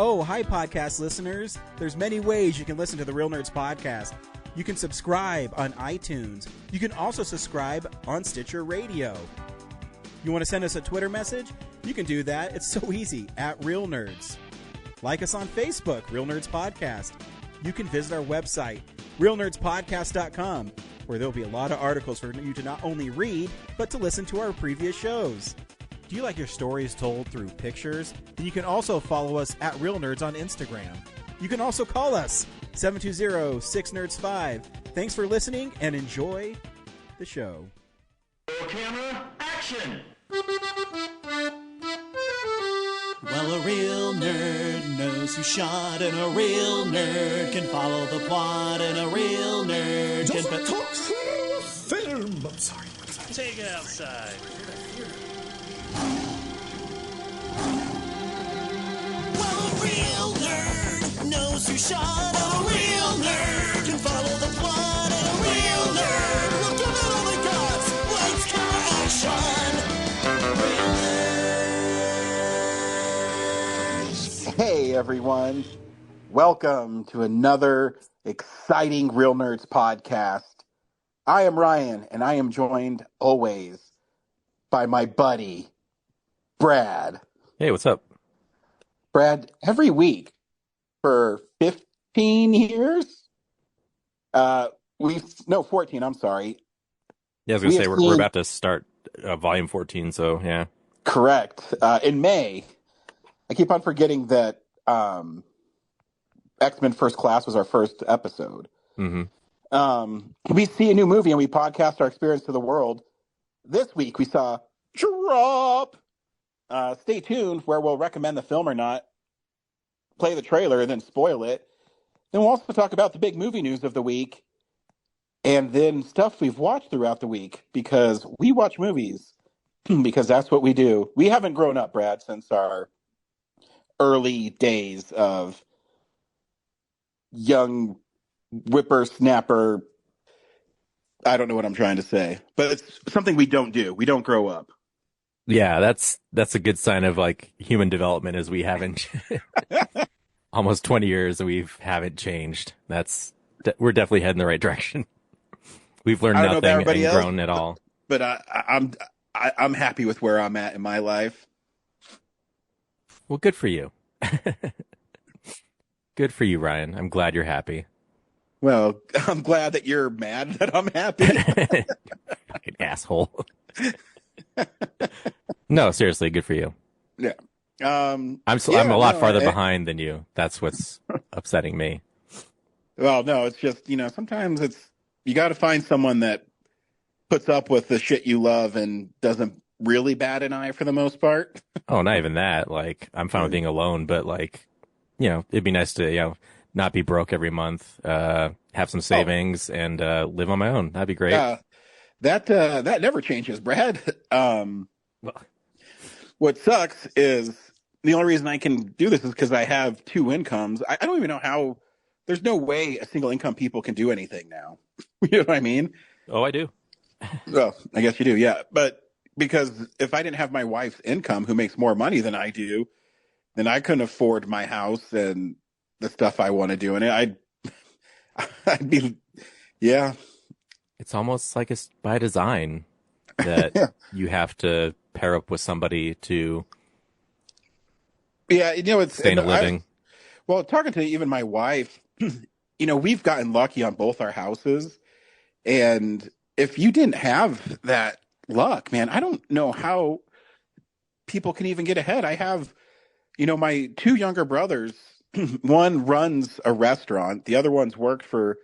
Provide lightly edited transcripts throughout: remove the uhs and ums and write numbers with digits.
Oh, hi, podcast listeners. There's many ways you can listen to the Real Nerds podcast. You can subscribe on iTunes. You can also subscribe on Stitcher Radio. You want to send us a Twitter message? You can do that. It's so easy, at Real Nerds. Like us on Facebook, Real Nerds Podcast. You can visit our website, realnerdspodcast.com, where there'll be a lot of articles for you to not only read, but to listen to our previous shows. Do you like your stories told through pictures? Then you can also follow us at Real Nerds on Instagram. You can also call us, 720-6nerds5. Thanks for listening and enjoy the show. Camera, action! Well, a real nerd knows who shot, and a real nerd can follow the plot, and a real nerd can... Doesn't talk film! I'm sorry. Take it outside. Well, a real nerd knows who shot, and a real nerd can follow the plot, and a real nerd will give it all they got. Lights, camera, action! Real nerds. Hey everyone, welcome to another exciting Real Nerds podcast. I am Ryan, and I am joined always by my buddy, Brad. Hey, what's up? Brad, every week for 15 years, 14, I'm sorry. Yeah, I was going to say, we're about to start volume 14, so yeah. Correct. In May, I keep on forgetting that X-Men First Class was our first episode. Mm-hmm. We see a new movie and we podcast our experience to the world. This week we saw Drop. Stay tuned where we'll recommend the film or not, play the trailer, and then spoil it. Then we'll also talk about the big movie news of the week and then stuff we've watched throughout the week, because we watch movies because that's what we do. We haven't grown up, Brad, since our early days of young whippersnapper. I don't know what I'm trying to say, but it's something we don't do. We don't grow up. Yeah, that's a good sign of like human development, as we haven't almost 20 years we haven't changed. We're definitely heading the right direction. We've learned nothing and grown at all. But I'm happy with where I'm at in my life. Well, good for you. Good for you, Ryan. I'm glad you're happy. Well, I'm glad that you're mad that I'm happy. Fucking asshole. No, seriously, good for you. Yeah. I'm a lot farther behind than you. That's what's upsetting me. Well, no, it's just, sometimes you got to find someone that puts up with the shit you love and doesn't really bat an eye for the most part. Oh, not even that. Like, I'm fine with being alone, but like, it'd be nice to, not be broke every month, have some savings and live on my own. That'd be great. That never changes, Brad. What sucks is the only reason I can do this is because I have two incomes. I don't even know how. There's no way a single income people can do anything now. You know what I mean? Oh, I do. Well, I guess you do, yeah. But because if I didn't have my wife's income, who makes more money than I do, then I couldn't afford my house and the stuff I want to do. And I'd be, yeah. It's almost like it's by design that you have to pair up with somebody to sustain a living. Well, talking to even my wife, we've gotten lucky on both our houses. And if you didn't have that luck, man, I don't know how people can even get ahead. I have, my two younger brothers, one runs a restaurant. The other one's worked for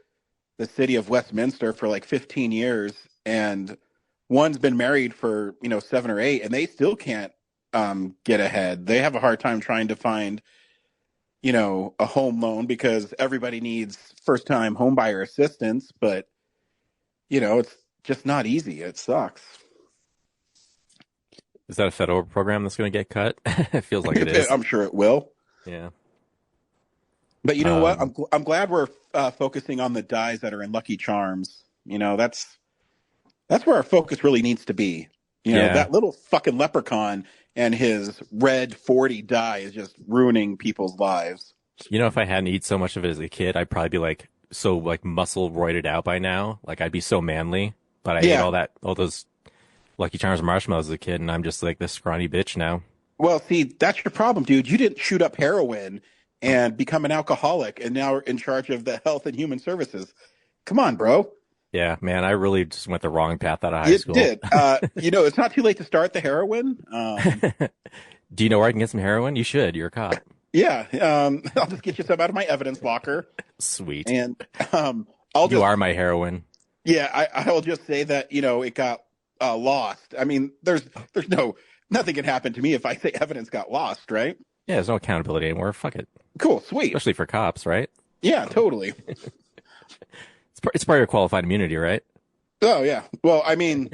the city of Westminster for like 15 years. And one's been married for, 7 or 8, and they still can't get ahead. They have a hard time trying to find, a home loan because everybody needs first-time homebuyer assistance. But, it's just not easy. It sucks. Is that a federal program that's going to get cut? It feels like it is. I'm sure it will. Yeah. But you know what? I'm glad we're focusing on the dyes that are in Lucky Charms. That's where our focus really needs to be. You know, Yeah. that little fucking leprechaun and his red 40 dye is just ruining people's lives. You know, if I hadn't eaten so much of it as a kid, I'd probably be like so like muscle roided out by now. Like I'd be so manly. But I ate Yeah. all those Lucky Charms marshmallows as a kid, and I'm just like this scrawny bitch now. Well, see, that's your problem, dude. You didn't shoot up heroin and become an alcoholic and now are in charge of the health and human services. Come on, bro. Yeah, man, I really just went the wrong path out of high You school. did. You know, it's not too late to start the heroin. Do you know where I can get some heroin? You should. You're a cop. Yeah. I'll just get you some out of my evidence locker. Sweet. And I'll You just, are my heroin. yeah, I will just say that, you know, it got lost. I mean, there's nothing can happen to me if I say evidence got lost, right? Yeah, there's no accountability anymore. Fuck it. Cool, sweet. Especially for cops, right? Yeah, totally. It's part of your qualified immunity, right? Oh yeah. Well, I mean,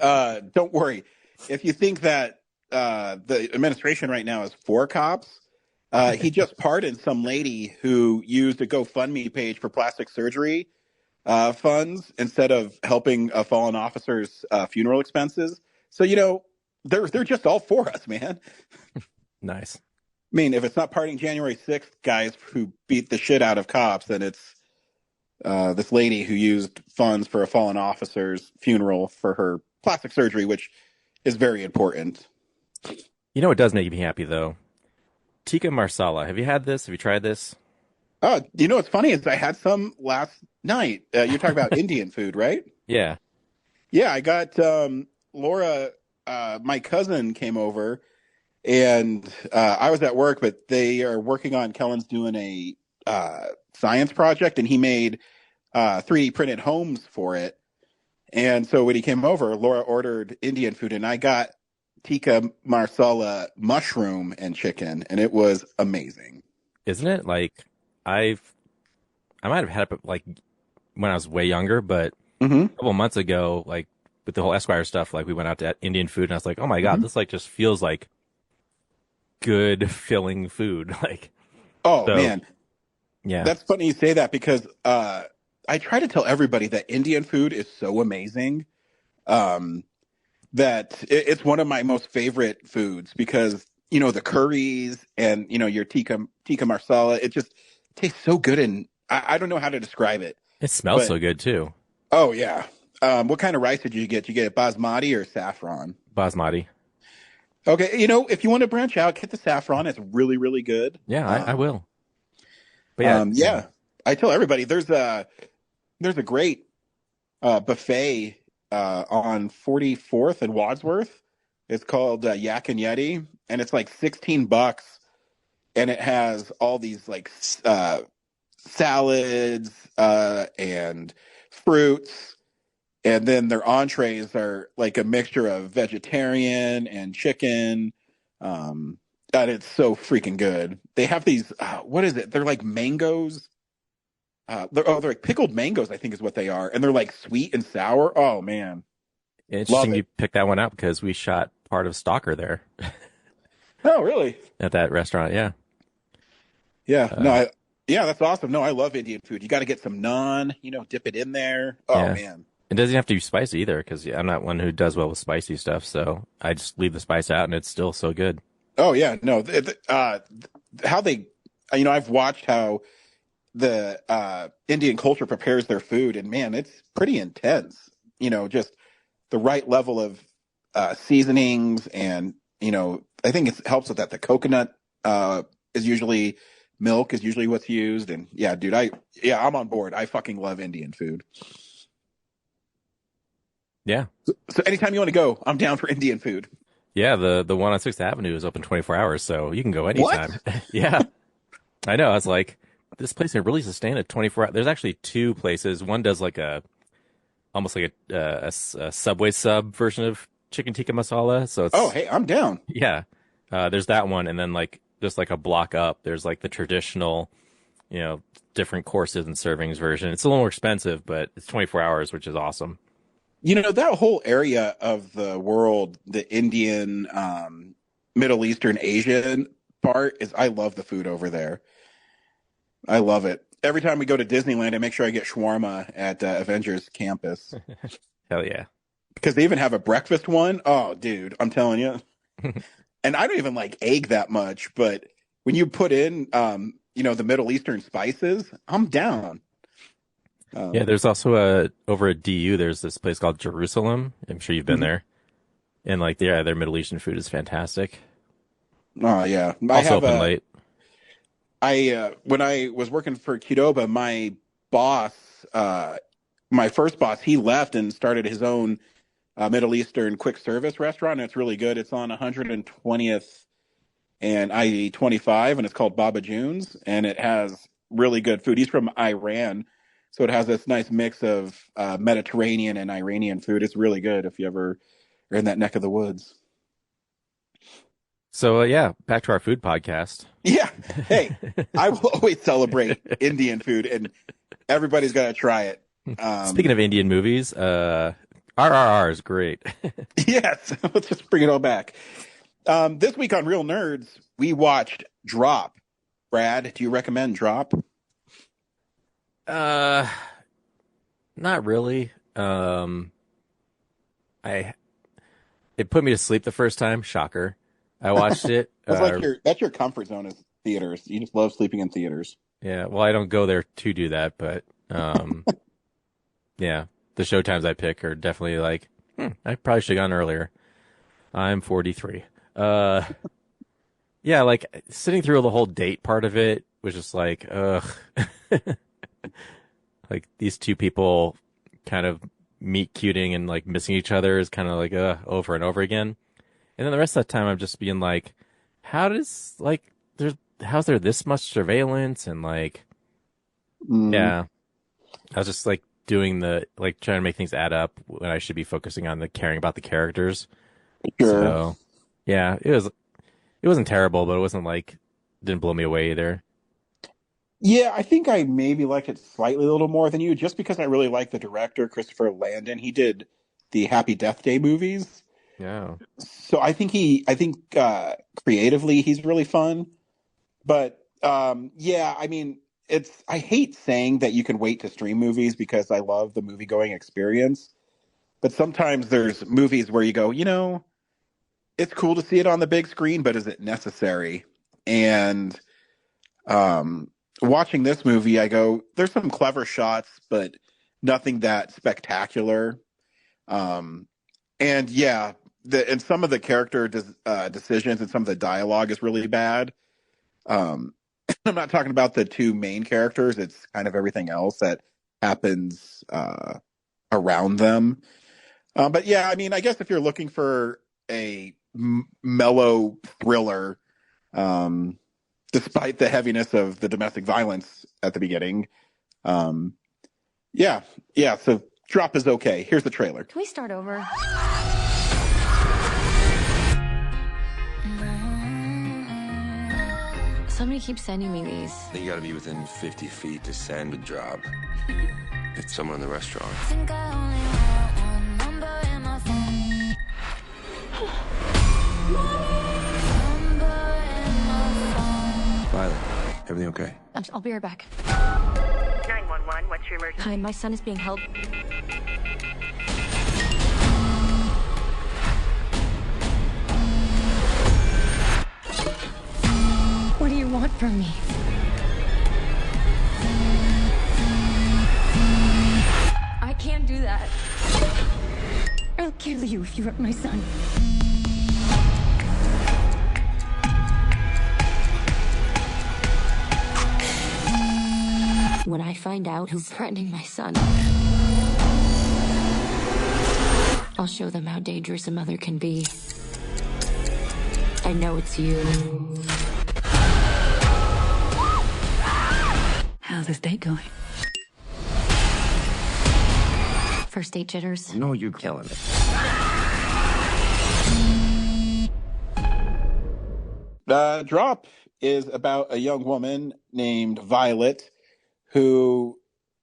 don't worry. If you think that the administration right now is for cops, he just pardoned some lady who used a GoFundMe page for plastic surgery funds instead of helping a fallen officer's funeral expenses. So you know, they're just all for us, man. Nice. I mean, if it's not partying January 6th guys who beat the shit out of cops, then it's this lady who used funds for a fallen officer's funeral for her plastic surgery, which is very important. You know what does make me happy though? Tikka marsala. Have you had this? Have you tried this? You know what's funny is I had some last night. You're talking about Indian food, right? Yeah. Yeah, I got Laura, my cousin came over, and I was at work, but they are working on, Kellen's doing a science project, and he made 3D printed homes for it. And so when he came over, Laura ordered Indian food, and I got tikka marsala mushroom and chicken, and it was amazing. Isn't it? Like I might have had it like when I was way younger, but Mm-hmm. a couple of months ago, like with the whole Esquire stuff, like we went out to Indian food and I was like, oh my God, this like just feels like good filling food. Like, Oh, So- man. yeah, That's funny you say that because I try to tell everybody that Indian food is so amazing that it's one of my most favorite foods because, you know, the curries and, you know, your tikka marsala, it just tastes so good. And I don't know how to describe it. it smells but- so good too. Oh, yeah. What kind of rice did you get? You get basmati or saffron? Basmati. Okay. You know, if you want to branch out, get the saffron. It's really, really good. Yeah, I will. But yeah, Yeah. I tell everybody there's a great buffet on 44th and Wadsworth. It's called Yak and Yeti, and it's like $16, and it has all these like salads and fruits, and then their entrees are like a mixture of vegetarian and chicken. And it's so freaking good. They have these, what is it? They're like mangoes. They're like pickled mangoes, I think is what they are. And they're like sweet and sour. Oh, man. interesting love you it. picked that one out because we shot part of Stalker there Oh, really? at that restaurant. Yeah. Yeah. Yeah, that's awesome. No, I love Indian food. You got to get some naan, you know, dip it in there. Oh, Yeah. man. It doesn't have to be spicy either because I'm not one who does well with spicy stuff. So I just leave the spice out and it's still so good. Oh, yeah. No, how they, you know, I've watched how the Indian culture prepares their food, and man, it's pretty intense. You know, just the right level of seasonings, and you know, I think it helps with that. The coconut milk is usually what's used, and yeah, dude, I'm on board. I fucking love Indian food. Yeah. So anytime you want to go, I'm down for Indian food. Yeah. The one on 6th Avenue is open 24 hours. So you can go anytime. Yeah. I know. I was like, this place can really sustain a 24 hour. There's actually two places. One does like almost like a Subway sub version of chicken tikka masala. So it's, Oh, hey, I'm down. yeah. There's that one. And then like, just like a block up, there's like the traditional, you know, different courses and servings version. It's a little more expensive, but it's 24 hours, which is awesome. You know, that whole area of the world, the Indian, Middle Eastern, Asian part is, I love the food over there. I love it. Every time we go to Disneyland, I make sure I get shawarma at Avengers Campus. Hell yeah. because they even have a breakfast one. Oh, dude, I'm telling you. And I don't even like egg that much, but when you put in, the Middle Eastern spices, I'm down. Yeah, there's also over at DU, there's this place called Jerusalem. I'm sure you've been there. And like, their Middle Eastern food is fantastic. Oh yeah, I Also have open late. when I was working for Qdoba, my boss, my first boss, he left and started his own Middle Eastern quick service restaurant. And it's really good. It's on 120th and I-25, and it's called Baba June's, and it has really good food. He's from Iran, so it has this nice mix of Mediterranean and Iranian food. It's really good if you ever are in that neck of the woods. So yeah, back to our food podcast. Yeah. Hey, I will always celebrate Indian food, and everybody's got to try it. Speaking of Indian movies, RRR is great. Yes, let's just bring it all back. This week on Real Nerds, we watched Drop. Brad, do you recommend Drop? Not really. It put me to sleep the first time. Shocker. I watched it. That's your comfort zone is theaters. You just love sleeping in theaters. Yeah. Well, I don't go there to do that, but yeah, the showtimes I pick are definitely like, I probably should have gone earlier. I'm 43. Yeah, like sitting through the whole date part of it was just like, ugh. Like these two people kind of meet cuting and like missing each other is kind of like over and over again. And then the rest of the time I'm just being like, how's there this much surveillance and like, yeah. I was just like doing trying to make things add up when I should be focusing on the caring about the characters. Sure. So yeah, it wasn't terrible, but it wasn't like, didn't blow me away either. Yeah, I think I maybe liked it slightly a little more than you, just because I really like the director, Christopher Landon. He did the Happy Death Day movies. Yeah. So I think creatively he's really fun. But yeah, I mean, I hate saying that you can wait to stream movies because I love the movie going experience. But sometimes there's movies where you go, it's cool to see it on the big screen, but is it necessary? And watching this movie, I go, there's some clever shots, but nothing that spectacular. And yeah, and some of the character decisions and some of the dialogue is really bad. I'm not talking about the two main characters. It's kind of everything else that happens around them. But yeah, I mean, I guess if you're looking for a mellow thriller, despite the heaviness of the domestic violence at the beginning, yeah. So Drop is okay. Here's the trailer. Can we start over? Somebody keeps sending me these. You gotta be within 50 feet to send a drop. It's someone in the restaurant. Violet, everything okay? I'll be right back. 911, what's your emergency? Hi, my son is being held. What do you want from me? I can't do that. I'll kill you if you hurt my son. When I find out who's threatening my son, I'll show them how dangerous a mother can be. I know it's you. How's this date going? First date jitters. No, you're killing it. Drop is about a young woman named Violet who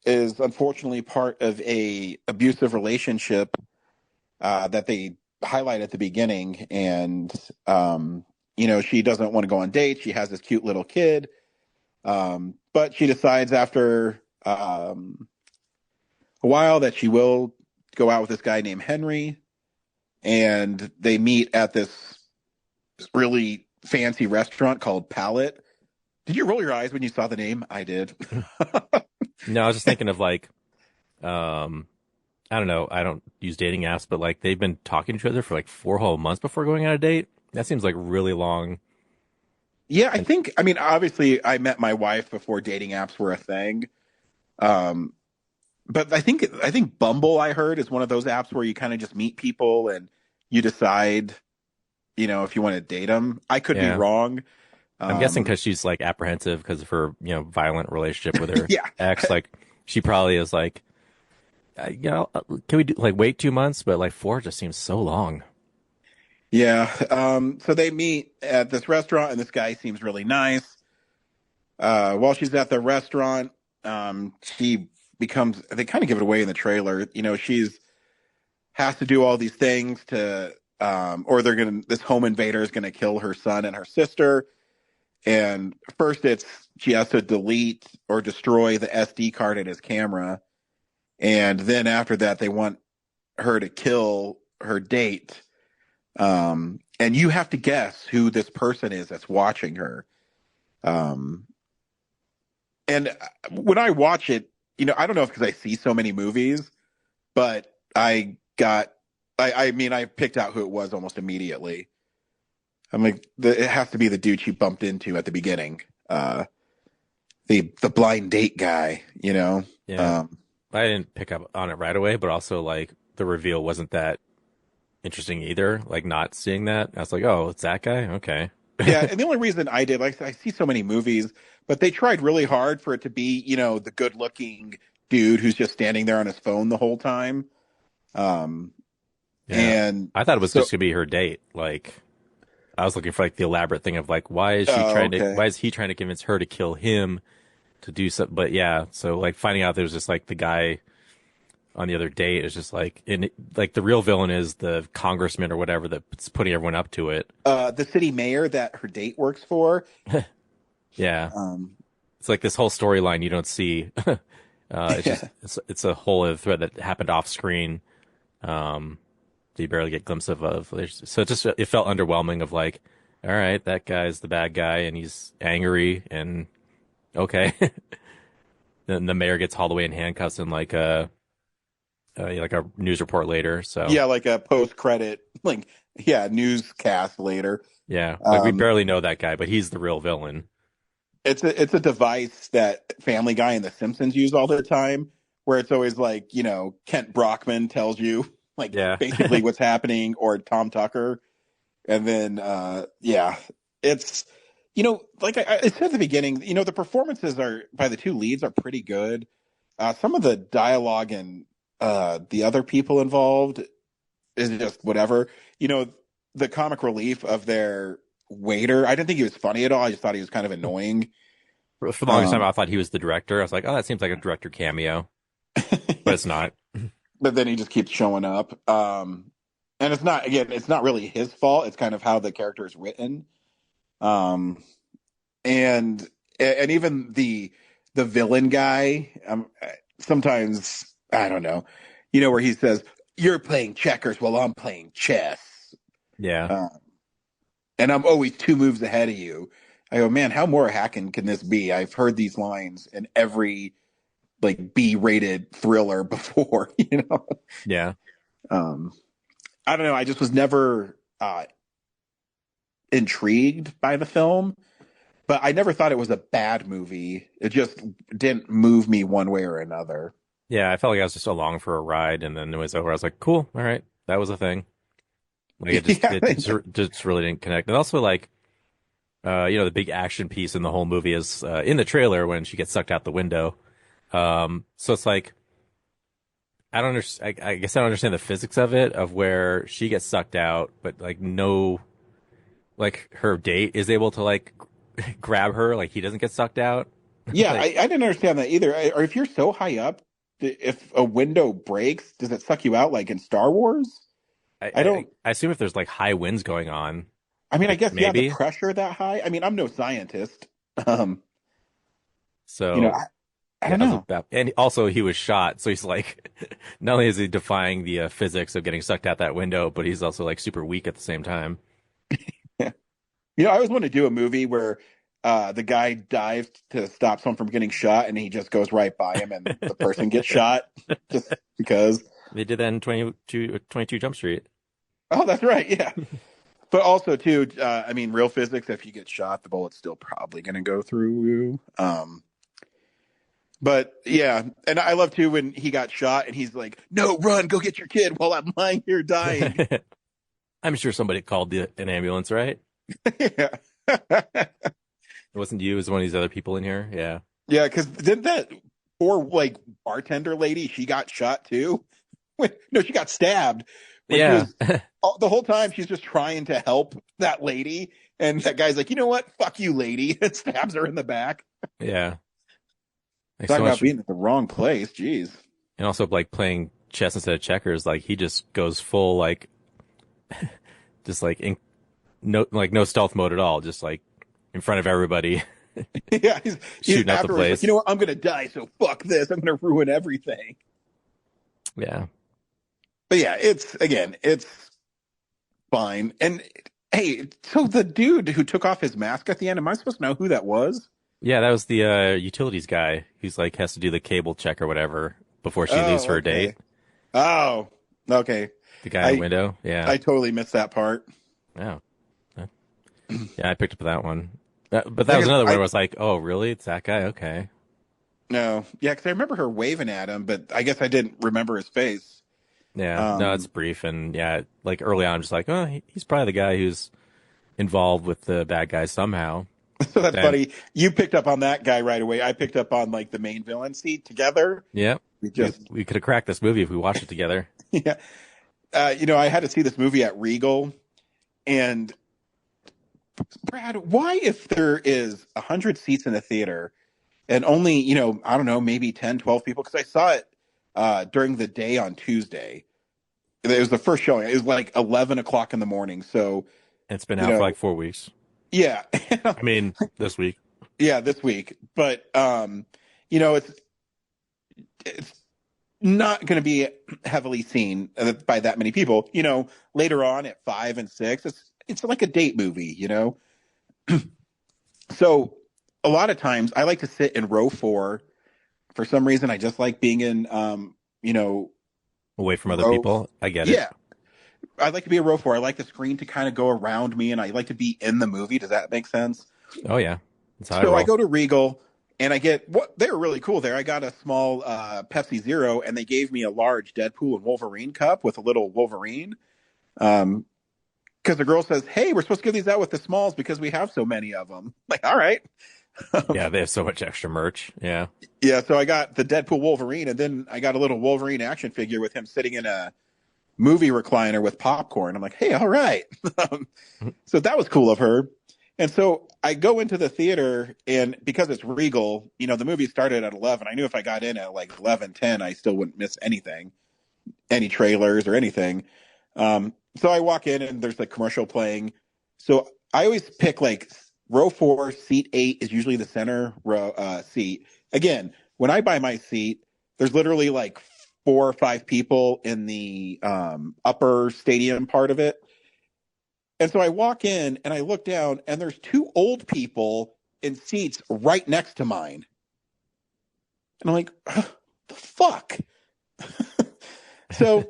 is unfortunately part of a abusive relationship that they highlight at the beginning. And, she doesn't want to go on dates. She has this cute little kid. But she decides after a while that she will go out with this guy named Henry, and they meet at this really fancy restaurant called Palette. Did you roll your eyes when you saw the name? I did. No, I was just thinking of like, I don't know. I don't use dating apps, but like they've been talking to each other for like 4 whole months before going on a date. That seems like really long. Yeah, I mean, obviously I met my wife before dating apps were a thing. But I think Bumble, I heard, is one of those apps where you kind of just meet people and you decide, if you want to date them. I could be wrong. I'm guessing because she's like apprehensive because of her, violent relationship with her ex. Like she probably is like, can we wait 2 months? But like 4 just seems so long. Yeah. So they meet at this restaurant and this guy seems really nice. While she's at the restaurant, they kind of give it away in the trailer. She's has to do all these things to, or this home invader is going to kill her son and her sister. And first she has to delete or destroy the SD card in his camera. And then after that, they want her to kill her date. And you have to guess who this person is that's watching her. And when I watch it, I don't know if because I see so many movies, but I picked out who it was almost immediately. I'm like, it has to be the dude she bumped into at the beginning. The blind date guy, Yeah. I didn't pick up on it right away, but also like the reveal wasn't that interesting either. Like not seeing that, I was like, oh, it's that guy. Okay. Yeah. And the only reason I did, like I see so many movies, but they tried really hard for it to be, the good looking dude who's just standing there on his phone the whole time. And I thought it was just gonna be her date. Like I was looking for like the elaborate thing of like, why is he trying to convince her to kill him to do something? But yeah, so like finding out there's just like the guy on the other date is just like, like the real villain is the congressman or whatever that's putting everyone up to it. The city mayor that her date works for. Yeah. It's like this whole storyline you don't see. It's a whole other thread that happened off screen. So you barely get a glimpse of. So it felt underwhelming of like, all right, that guy's the bad guy and he's angry and okay. Then the mayor gets hauled away in handcuffs and like a news report later. So yeah, like a post credit, newscast later. Yeah, like we barely know that guy, but he's the real villain. It's a device that Family Guy and The Simpsons use all the time, where it's always like, Kent Brockman tells you basically what's happening, or Tom Tucker. And then, it's, like I said at the beginning, the performances by the two leads are pretty good. Some of the dialogue and the other people involved is just whatever. The comic relief of their waiter, I didn't think he was funny at all. I just thought he was kind of annoying. For the longest time, I thought he was the director. I was like, oh, that seems like a director cameo. But it's not. But then he just keeps showing up. And it's not really his fault. It's kind of how the character is written. And even the villain guy, sometimes, I don't know, where he says, you're playing checkers while I'm playing chess. Yeah. And I'm always 2 moves ahead of you. I go, man, how more hacking can this be? I've heard these lines in every B-rated thriller before, Yeah. I don't know. I just was never intrigued by the film, but I never thought it was a bad movie. It just didn't move me one way or another. Yeah, I felt like I was just along for a ride, and then it was over. I was like, cool, all right, that was a thing. Like it just really didn't connect. And also the big action piece in the whole movie is in the trailer when she gets sucked out the window. So it's like, I don't understand. I guess I don't understand the physics of it, of where she gets sucked out, but her date is able to grab her, like he doesn't get sucked out. Yeah, I didn't understand that either. Or if you're so high up, if a window breaks, does it suck you out like in Star Wars? I assume if there's high winds going on. I mean, I guess maybe. The pressure that high. I mean, I'm no scientist. I don't that was know. and also he was shot, so he's like, not only is he defying the physics of getting sucked out that window, but he's also like super weak at the same time. I always want to do a movie where the guy dives to stop someone from getting shot, and he just goes right by him, and the person gets shot just because. They did that in 22 Jump Street. Oh, that's right. Yeah. But also, too, I mean, real physics, if you get shot, the bullet's still probably going to go through you. But, yeah. And I love, too, when he got shot and he's like, no, run, go get your kid while I'm lying here dying. I'm sure somebody called an ambulance, right? Yeah. It wasn't you, it was one of these other people in here. Yeah. Yeah, because didn't that poor, like, bartender lady, she got shot, too? No, she got stabbed. Yeah. The whole time she's just trying to help that lady, and that guy's like, you know what? Fuck you, lady. And stabs her in the back. Yeah. Like, Talking about being at the wrong place. Jeez. And also like playing chess instead of checkers, like he just goes full like just like no stealth mode at all, just like in front of everybody. Yeah, he's shooting out the place. Like, you know what? I'm gonna die, so fuck this. I'm gonna ruin everything. Yeah. But yeah, it's fine. And hey, so the dude who took off his mask at the end, am I supposed to know who that was? Yeah, that was the utilities guy who's like has to do the cable check or whatever before she leaves for a date. Oh, okay. The guy in the window. Yeah. I totally missed that part. Oh. Yeah, I picked up that one. But that was another one where I was like, oh, really? It's that guy? Okay. No. Yeah, because I remember her waving at him, but I guess I didn't remember his face. Yeah, no, it's brief. And yeah, like early on, I'm just like, oh, he's probably the guy who's involved with the bad guys somehow. So that's funny. You picked up on that guy right away. I picked up on like the main villain seat together. Yeah. We could have cracked this movie if we watched it together. Yeah. I had to see this movie at Regal. And Brad, why, if there is 100 seats in a theater and only, I don't know, maybe 10, 12 people, because I saw it during the day on Tuesday. It was the first showing. It was like 11 o'clock in the morning. So it's been out for like 4 weeks. Yeah. I mean, this week. Yeah, this week. But, it's not going to be heavily seen by that many people. Later on at 5 and 6, it's like a date movie, So a lot of times I like to sit in row 4. For some reason, I just like being in, away from other people. I get it. Yeah. I like to be a row 4. I like the screen to kind of go around me, and I like to be in the movie. Does that make sense? Oh, yeah. That's how I go to Regal, and I get they were really cool there. I got a small Pepsi Zero, and they gave me a large Deadpool and Wolverine cup with a little Wolverine. Because the girl says, hey, we're supposed to give these out with the smalls because we have so many of them. Like, all right. Yeah, they have so much extra merch. Yeah. Yeah, so I got the Deadpool Wolverine, and then I got a little Wolverine action figure with him sitting in a movie recliner with popcorn. I'm like, hey, all right. So that was cool of her. And so I go into the theater, and because it's Regal, the movie started at 11. I knew if I got in at like 11:10, I still wouldn't miss anything, any trailers or anything. So I walk in, and there's the commercial playing. So I always pick like row 4, seat 8 is usually the center row seat. Again, when I buy my seat, there's literally like 4 or 5 people in the upper stadium part of it. And so I walk in and I look down, and there's 2 old people in seats right next to mine. And I'm like, the fuck? So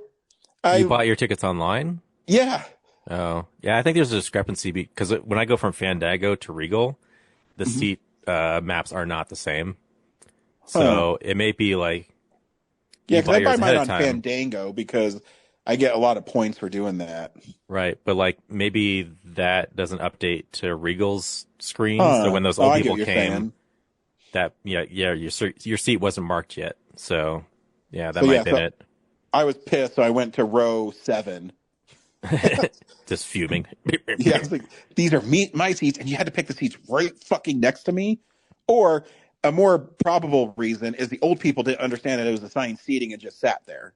You bought your tickets online? Yeah. Oh, yeah. I think there's a discrepancy because when I go from Fandango to Regal, the seat maps are not the same. So it may be like, yeah, because I buy mine on Fandango because I get a lot of points for doing that. Right, but like maybe that doesn't update to Regal's screen. So when those old people came, that your seat wasn't marked yet. So yeah, that might have been it. I was pissed, so I went to row 7. Just fuming. Yeah, I was like, these are my seats, and you had to pick the seats right fucking next to me. Or a more probable reason is the old people didn't understand that it was assigned seating and just sat there.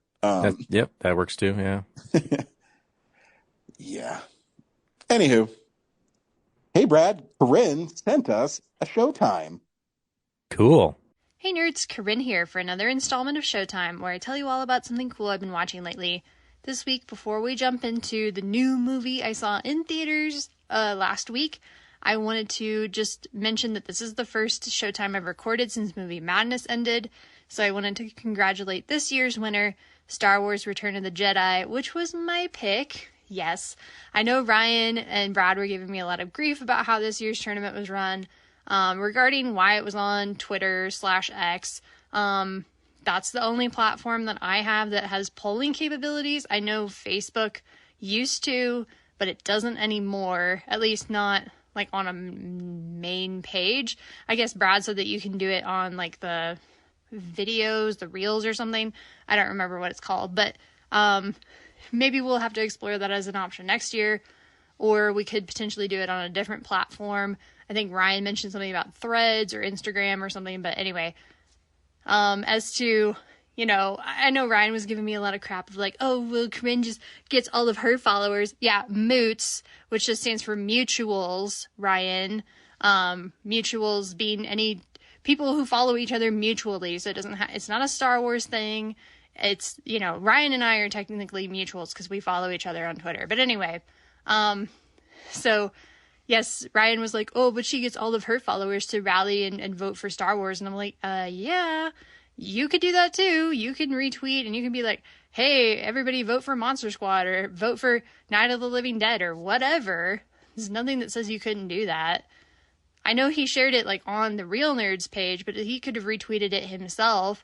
Yep, that works too. Yeah. Yeah. Anywho, hey Brad, Corinne sent us a Showtime. Cool. Hey nerds, Corinne here for another installment of Showtime, where I tell you all about something cool I've been watching lately. This week, before we jump into the new movie I saw in theaters last week, I wanted to just mention that this is the first Showtime I've recorded since Movie Madness ended, so I wanted to congratulate this year's winner, Star Wars Return of the Jedi, which was my pick. Yes, I know Ryan and Brad were giving me a lot of grief about how this year's tournament was run. Regarding why it was on Twitter/X, that's the only platform that I have that has polling capabilities. I know Facebook used to, but it doesn't anymore, at least not like on a main page. I guess Brad said that you can do it on like the videos, the reels or something. I don't remember what it's called, but maybe we'll have to explore that as an option next year, or we could potentially do it on a different platform. I think Ryan mentioned something about Threads or Instagram or something, but anyway, as to, you know, I know Ryan was giving me a lot of crap of like, oh, well, Corinne just gets all of her followers. Yeah, moots, which just stands for mutuals, Ryan. Mutuals being any people who follow each other mutually, so it doesn't it's not a Star Wars thing. It's, you know, Ryan and I are technically mutuals because we follow each other on Twitter. But anyway, so yes, Ryan was like, oh, but she gets all of her followers to rally and vote for Star Wars. And I'm like, yeah, you could do that too. You can retweet and you can be like, hey, everybody vote for Monster Squad or vote for Night of the Living Dead or whatever. There's nothing that says you couldn't do that. I know he shared it like on the Real Nerds page, but he could have retweeted it himself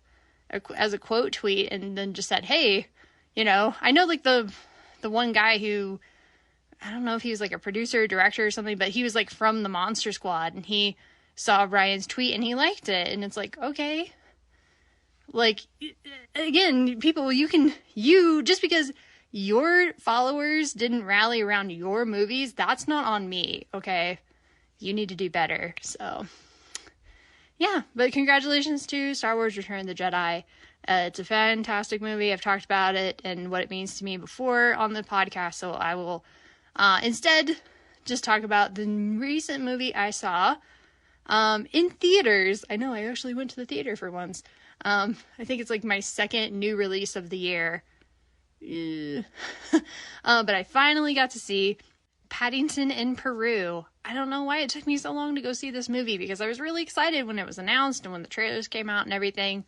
as a quote tweet and then just said, hey, you know, I know like the one guy who, I don't know if he was like a producer or director or something, but he was like from the Monster Squad and he saw Ryan's tweet and he liked it. And it's like, okay, like, again, people, just because your followers didn't rally around your movies, that's not on me. Okay. You need to do better. So yeah, but congratulations to Star Wars Return of the Jedi. It's a fantastic movie. I've talked about it and what it means to me before on the podcast, so I will instead just talk about the recent movie I saw in theaters. I know, I actually went to the theater for once. I think it's like my second new release of the year. But I finally got to see Paddington in Peru. I don't know why it took me so long to go see this movie, because I was really excited when it was announced and when the trailers came out and everything.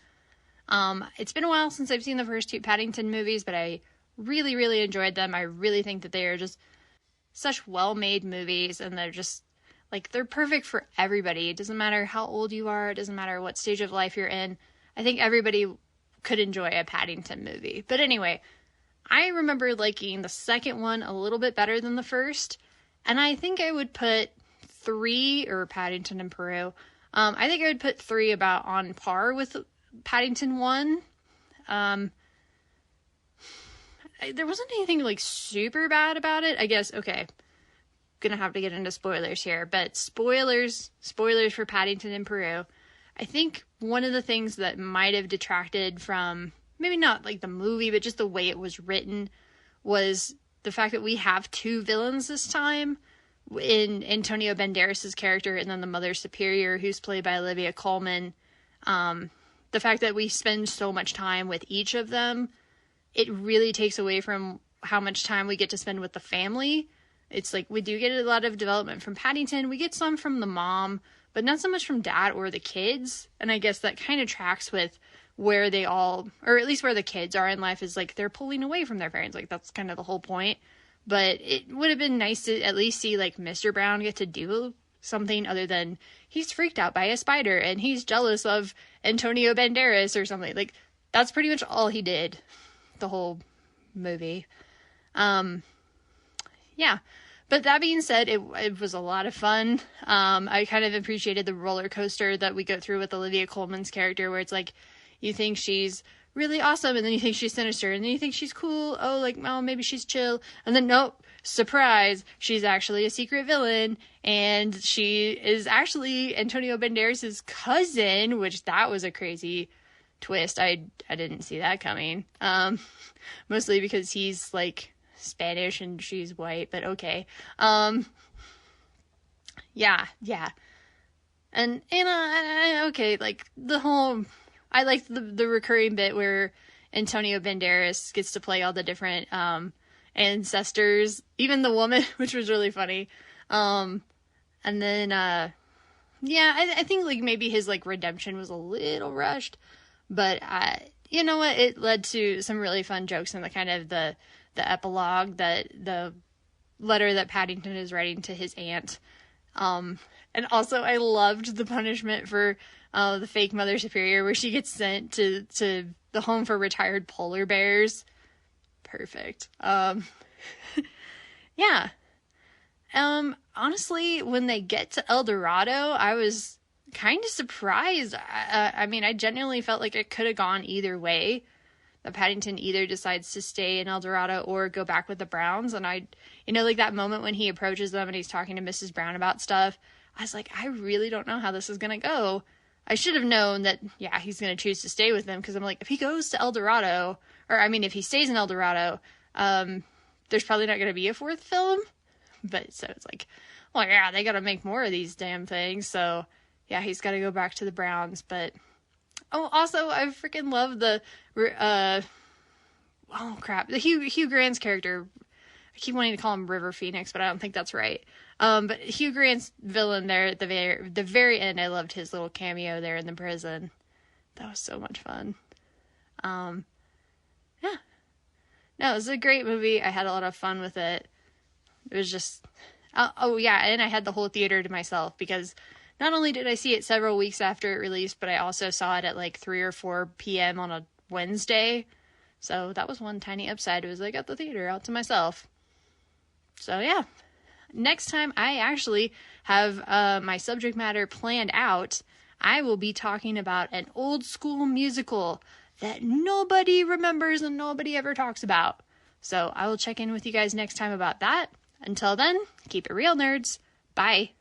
It's been a while since I've seen the first two Paddington movies, but I really, really enjoyed them. I really think that they are just such well-made movies, and they're just, like, they're perfect for everybody. It doesn't matter how old you are. It doesn't matter what stage of life you're in. I think everybody could enjoy a Paddington movie. But anyway, I remember liking the second one a little bit better than the first, and I think I would put Paddington in Peru. I think I would put 3 about on par with Paddington 1. There wasn't anything like super bad about it, I guess. Okay, gonna have to get into spoilers here, but spoilers for Paddington in Peru. I think one of the things that might have detracted from, maybe not like the movie, but just the way it was written, was the fact that we have 2 villains this time, in Antonio Banderas' character and then the Mother Superior, who's played by Olivia Colman. The fact that we spend so much time with each of them, it really takes away from how much time we get to spend with the family. It's like, we do get a lot of development from Paddington. We get some from the mom, but not so much from dad or the kids. And I guess that kind of tracks with where they all, or at least where the kids are in life, is like they're pulling away from their parents. Like, that's kind of the whole point. But it would have been nice to at least see like Mr. Brown get to do something other than he's freaked out by a spider and he's jealous of Antonio Banderas or something. Like, that's pretty much all he did the whole movie. Yeah. But that being said, it was a lot of fun. I kind of appreciated the roller coaster that we go through with Olivia Colman's character, where it's like, you think she's really awesome, and then you think she's sinister, and then you think she's cool. Oh, like, oh, maybe she's chill. And then, nope, surprise, she's actually a secret villain, and she is actually Antonio Banderas' cousin, which that was a crazy twist. I didn't see that coming. Mostly because he's, like, Spanish and she's white, but okay. Yeah. And okay, like the whole, I like the recurring bit where Antonio Banderas gets to play all the different ancestors, even the woman, which was really funny. And then yeah, I think like maybe his like redemption was a little rushed, but you know what? It led to some really fun jokes in the kind of the epilogue, that the letter that Paddington is writing to his aunt. And also I loved the punishment for the fake Mother Superior, where she gets sent to the home for retired polar bears. Perfect. Yeah. Honestly, when they get to El Dorado, I was kind of surprised. I mean, I genuinely felt like it could have gone either way. That Paddington either decides to stay in El Dorado or go back with the Browns. And like that moment when he approaches them and he's talking to Mrs. Brown about stuff, I was like, I really don't know how this is going to go. I should have known that, yeah, he's going to choose to stay with them, because I'm like, if he goes to El Dorado, or I mean, if he stays in El Dorado, there's probably not going to be a fourth film. But so it's like, well, yeah, they got to make more of these damn things. So yeah, he's got to go back to the Browns. But also I freaking love the the Hugh Grant's character. I keep wanting to call him River Phoenix, but I don't think that's right. But Hugh Grant's villain there at the very end, I loved his little cameo there in the prison. That was so much fun. Yeah. No, it was a great movie. I had a lot of fun with it. It was just, yeah, and I had the whole theater to myself, because not only did I see it several weeks after it released, but I also saw it at like 3 or 4 p.m. on a Wednesday. So that was one tiny upside, was I got the theater out to myself. So yeah, next time I actually have my subject matter planned out, I will be talking about an old school musical that nobody remembers and nobody ever talks about. So I will check in with you guys next time about that. Until then, keep it real, nerds. Bye.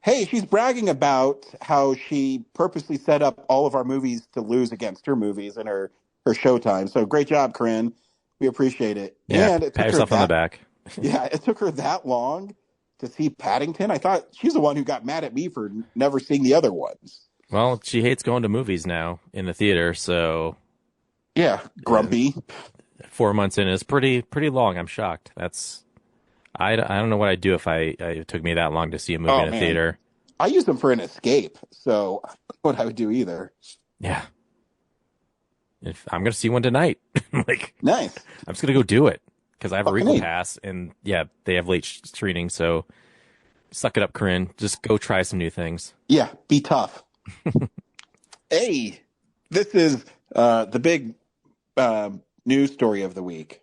Hey, she's bragging about how she purposely set up all of our movies to lose against her movies and her Showtime. So great job, Corinne. We appreciate it. Yeah, and it pat yourself on the back. Yeah, it took her that long to see Paddington. I thought she's the one who got mad at me for never seeing the other ones. Well, she hates going to movies now in the theater, so yeah, grumpy. 4 months in is pretty long. I'm shocked. I don't know what I'd do if it took me that long to see a movie in a theater. I use them for an escape, so I don't know what I would do either. Yeah. If I'm going to see one tonight. Like, nice. I'm just going to go do it, because I have a Regal pass, and yeah, they have late screening, so suck it up, Corinne. Just go try some new things. Yeah, be tough. Hey, this is the big news story of the week.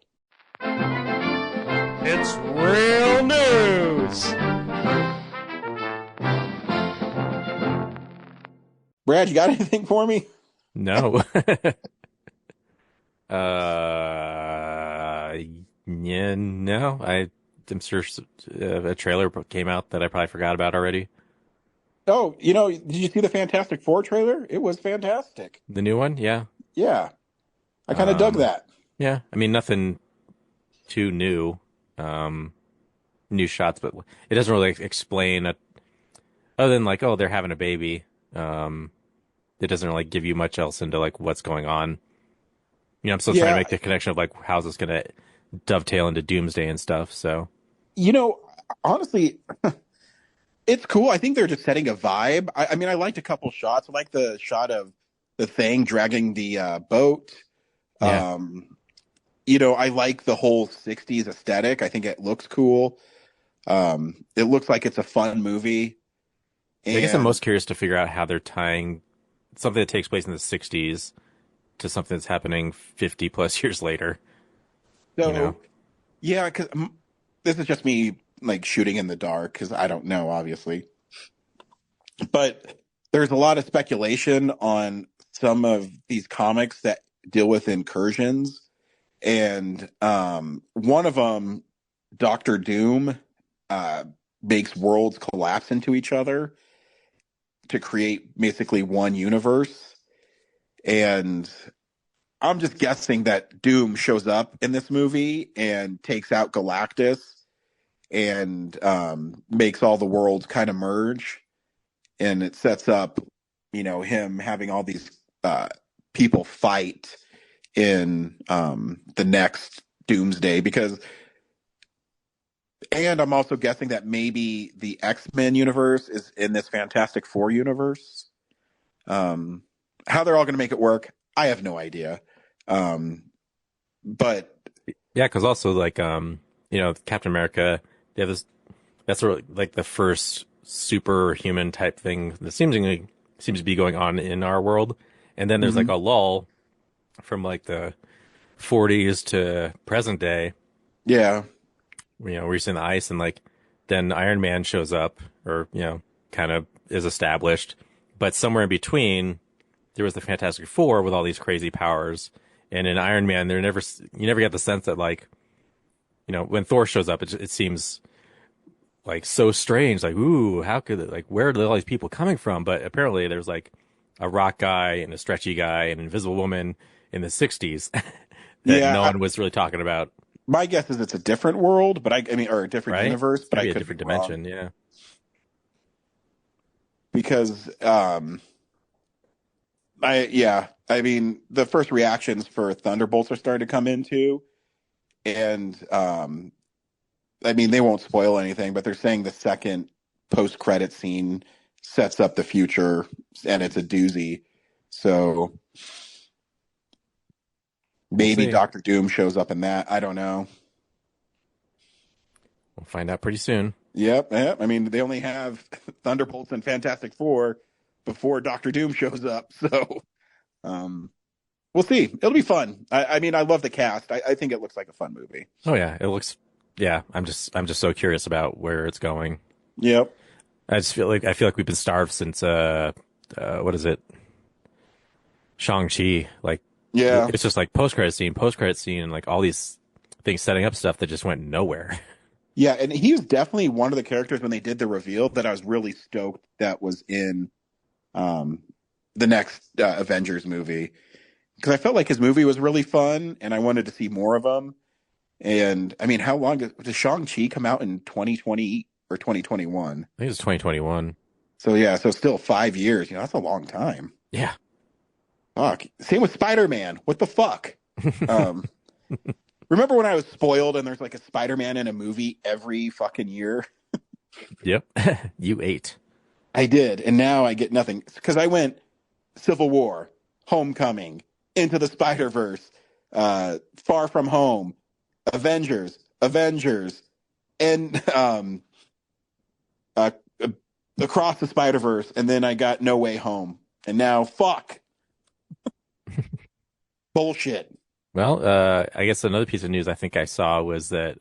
It's real news. Brad, you got anything for me? No. Yeah, no. I'm sure a trailer came out that I probably forgot about already. Oh, did you see the Fantastic Four trailer? It was fantastic. The new one? Yeah. Yeah. I kind of dug that. Yeah. I mean, nothing too new. New shots, but it doesn't really explain other than like, oh, they're having a baby. It doesn't really give you much else into like what's going on. I'm still trying to make the connection of like how's this going to dovetail into Doomsday and stuff. So, honestly, it's cool. I think they're just setting a vibe. I mean, I liked a couple shots. I like the shot of the Thing dragging the boat. Yeah. I like the whole 60s aesthetic. I think it looks cool. It looks like it's a fun movie. I guess I'm most curious to figure out how they're tying something that takes place in the 60s to something that's happening 50 plus years later. So, yeah, because this is just me like shooting in the dark, because I don't know, obviously. But there's a lot of speculation on some of these comics that deal with incursions. And one of them, Doctor Doom, makes worlds collapse into each other to create basically one universe. And I'm just guessing that Doom shows up in this movie and takes out Galactus and makes all the worlds kind of merge. and it sets up, him having all these people fight in the next Doomsday and I'm also guessing that maybe the X-Men universe is in this Fantastic Four universe. How they're all going to make it work, I have no idea. But yeah, because also like Captain America, they have this. That's sort of like the first superhuman type thing that seems to be going on in our world. And then there's like a lull from like the 40s to present day. Yeah. We're seeing the ice, and like then Iron Man shows up, or kind of is established. But somewhere in between, there was the Fantastic Four with all these crazy powers. And in Iron Man, you never get the sense that like, when Thor shows up, it seems like so strange. Like, ooh, how could it, like, where are all these people coming from? But apparently there's like a rock guy and a stretchy guy and an invisible woman in the 60s that no one was really talking about. My guess is it's a different world, but or a different universe, but Maybe I could a different be dimension. wrong. Yeah. Because, I mean, the first reactions for Thunderbolts are starting to come into, and I mean, they won't spoil anything, but they're saying the second post-credit scene sets up the future, and it's a doozy. So maybe Doctor Doom shows up in that. I don't know. We'll find out pretty soon. Yep. I mean, they only have Thunderbolts and Fantastic Four before Doctor Doom shows up, so we'll see. It'll be fun. I mean, I love the cast. I think it looks like a fun movie. Oh yeah, it looks. Yeah, I'm just so curious about where it's going. Yep. I feel like we've been starved since what is it? Shang-Chi. Like, yeah, it's just like post-credit scene, and like all these things setting up stuff that just went nowhere. Yeah, and he was definitely one of the characters when they did the reveal that I was really stoked that was in the next Avengers movie, because I felt like his movie was really fun and I wanted to see more of him. And I mean, how long does Shang-Chi come out in 2020 or 2021? I think it's 2021. So yeah, so still 5 years. That's a long time. Yeah. Fuck. Same with Spider-Man. What the fuck? Remember when I was spoiled and there's like a Spider-Man in a movie every fucking year? Yep. You ate. I did. And now I get nothing. Because I went Civil War, Homecoming, Into the Spider-Verse, Far From Home, Avengers, and Across the Spider-Verse, and then I got No Way Home. And now, fuck. Bullshit. Well, I guess another piece of news I think I saw was that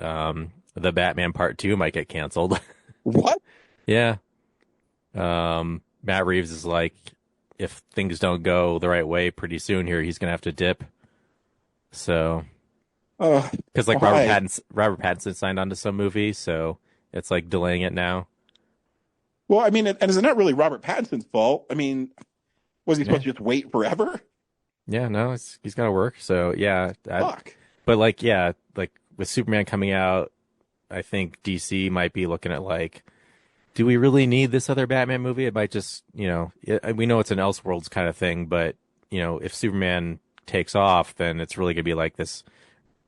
the Batman Part 2 might get canceled. What? Yeah. Matt Reeves is like, if things don't go the right way pretty soon here, he's going to have to dip. So, because like Robert Pattinson signed on to some movie, so it's like delaying it now. Well, I mean, and it's not really Robert Pattinson's fault. I mean, was he supposed to just wait forever? Yeah, no, he's got to work. So yeah, fuck. But like, yeah, like with Superman coming out, I think DC might be looking at like, do we really need this other Batman movie? It might just, we know it's an Elseworlds kind of thing, but if Superman takes off, then it's really gonna be like this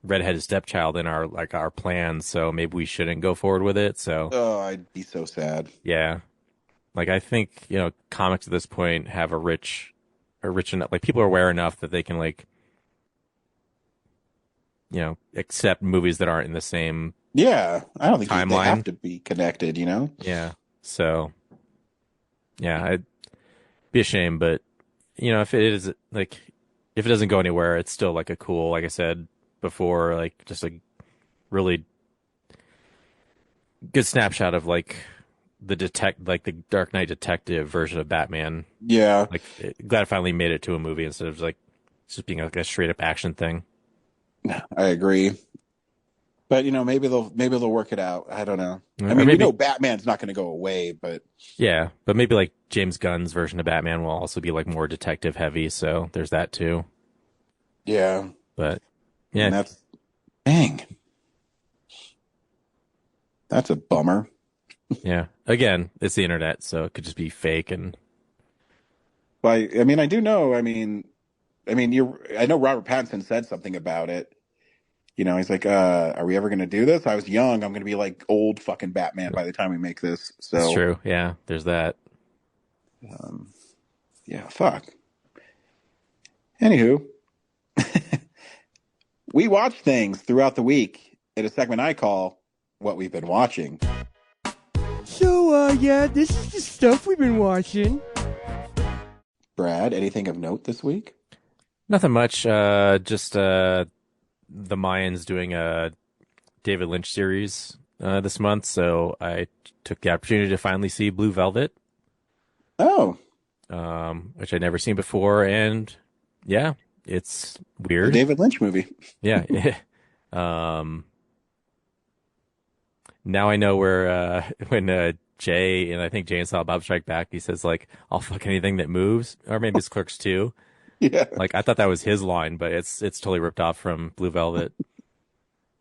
redheaded stepchild in our plans. So maybe we shouldn't go forward with it. So I'd be so sad. Yeah, like I think comics at this point have a rich enough, like people are aware enough that they can like accept movies that aren't in the same I don't think timeline. They have to be connected. Yeah. So yeah, it'd be a shame, but if it is like, if it doesn't go anywhere, it's still like a cool, like I said before, like just a really good snapshot of like the Dark Knight detective version of Batman. Yeah. Like, glad I finally made it to a movie instead of like just being like a straight up action thing. I agree. But maybe they'll work it out. I don't know. I mean, Batman's not going to go away, but yeah, but maybe like James Gunn's version of Batman will also be like more detective heavy. So there's that too. Yeah. But yeah, and that's a bummer. Yeah. Again, it's the internet, so it could just be fake. And But I mean, I do know. I know Robert Pattinson said something about it. He's like, "Are we ever going to do this?" I was young. I'm going to be like old fucking Batman by the time we make this. So it's true. Yeah, there's that. Yeah, fuck. Anywho, we watch things throughout the week in a segment I call "What We've Been Watching." So, yeah, this is the stuff we've been watching. Brad, anything of note this week? Nothing much. Just the Mayans doing a David Lynch series this month, so I took the opportunity to finally see Blue Velvet. Oh. Which I'd never seen before, and yeah, it's weird. A David Lynch movie. Yeah. Now I know where when Jay and I think Jay and Silent Bob Strike Back, he says like, "I'll fuck anything that moves," or maybe it's Clerks 2. Yeah. Like I thought that was his line, but it's totally ripped off from Blue Velvet.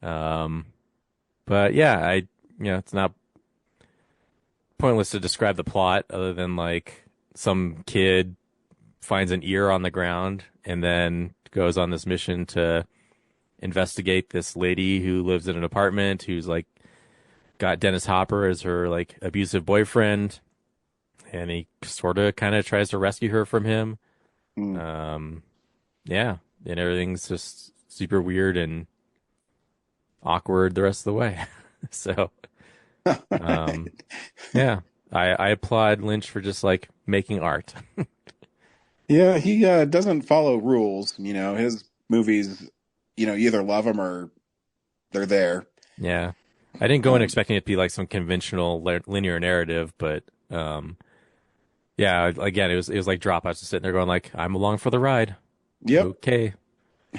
But yeah, it's not pointless to describe the plot other than like some kid finds an ear on the ground and then goes on this mission to investigate this lady who lives in an apartment who's like got Dennis Hopper as her like abusive boyfriend, and he sort of kind of tries to rescue her from him. Yeah, and everything's just super weird and awkward the rest of the way. So, yeah, I applaud Lynch for just like making art. Yeah, he doesn't follow rules. His movies, you either love them or they're there. Yeah, I didn't go in expecting it to be like some conventional linear narrative, but yeah, again, it was like dropouts just sitting there going like, "I'm along for the ride." Yep. Okay.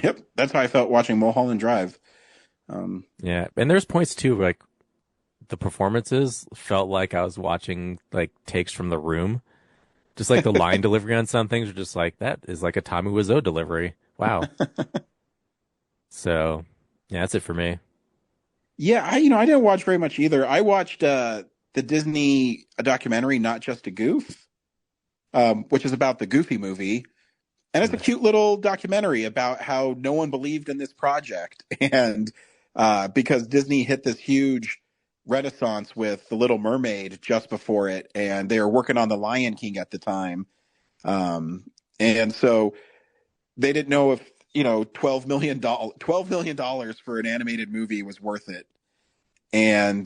Yep. That's how I felt watching Mulholland Drive. Yeah, and there's points too, like the performances felt like I was watching like takes from The Room. Just like the line delivery on some things are just like, that is like a Tommy Wiseau delivery. Wow. So, yeah, that's it for me. Yeah, I didn't watch very much either. I watched the Disney documentary, Not Just a Goof, which is about the Goofy movie. And it's a cute little documentary about how no one believed in this project. And because Disney hit this huge renaissance with The Little Mermaid just before it, and they were working on The Lion King at the time. And so they didn't know if, $12 million for an animated movie was worth it. And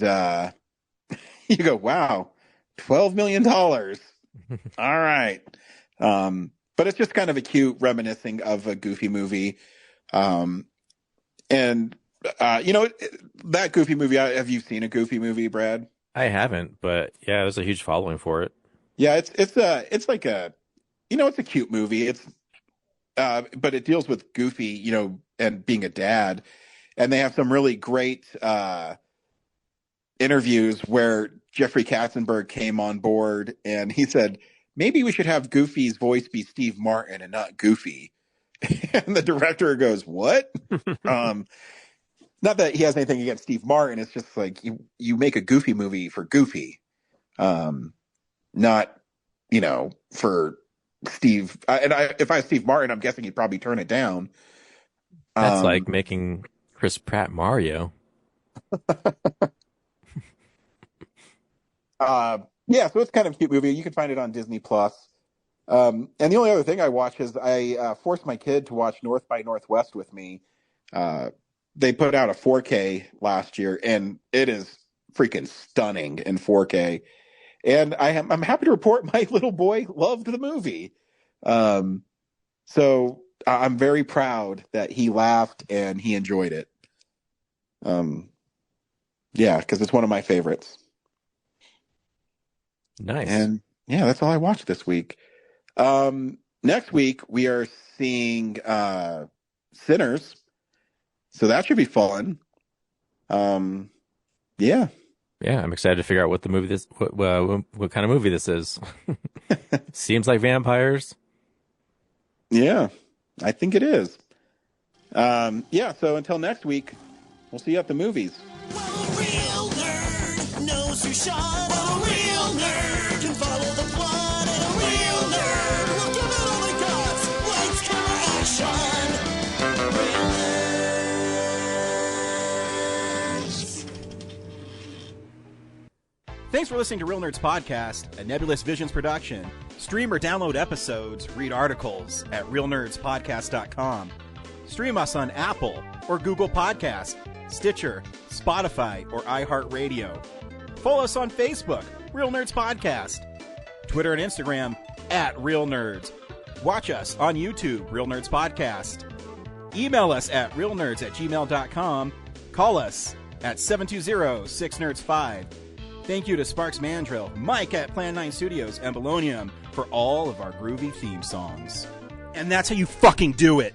you go, wow, $12 million. All right. But it's just kind of a cute reminiscing of a Goofy movie. That Goofy movie, have you seen a Goofy movie, Brad? I haven't, but yeah, there's a huge following for it. Yeah, it's like a, it's a cute movie. But it deals with Goofy, and being a dad. And they have some really great interviews where Jeffrey Katzenberg came on board and he said, maybe we should have Goofy's voice be Steve Martin and not Goofy. And the director goes, what? Not that he has anything against Steve Martin. It's just like you make a Goofy movie for Goofy. Not, for Steve. If I was Steve Martin, I'm guessing he'd probably turn it down. That's like making Chris Pratt Mario. Yeah, so it's kind of a cute movie. You can find it on Disney Plus. And the only other thing I watch is I forced my kid to watch North by Northwest with me. They put out a 4K last year, and it is freaking stunning in 4K. And I'm happy to report my little boy loved the movie. So I'm very proud that he laughed and he enjoyed it. Yeah, because it's one of my favorites. Nice. And yeah, that's all I watched this week. Next week we are seeing Sinners, so that should be fun. Yeah, I'm excited to figure out what the movie what kind of movie this is. Seems like vampires. Yeah, I think it is. Yeah, so until next week, we'll see you at the movies. Well, a real nerd knows who shot nerd can follow the plot, and a real nerd will give it all they got. Lights, camera, action. Real nerds. Thanks for listening to Real Nerds Podcast, a Nebulous Visions production. Stream or download episodes, read articles at realnerdspodcast.com. Stream us on Apple or Google Podcast, Stitcher, Spotify, or iHeartRadio. Follow us on Facebook, Real Nerds Podcast. Twitter and Instagram at Real Nerds. Watch us on YouTube, Real Nerds Podcast. Email us at realnerds@gmail.com. Call us at 720-6nerds5. Thank you to Sparks Mandrill, Mike at Plan 9 Studios, and Bolognium for all of our groovy theme songs. And that's how you fucking do it.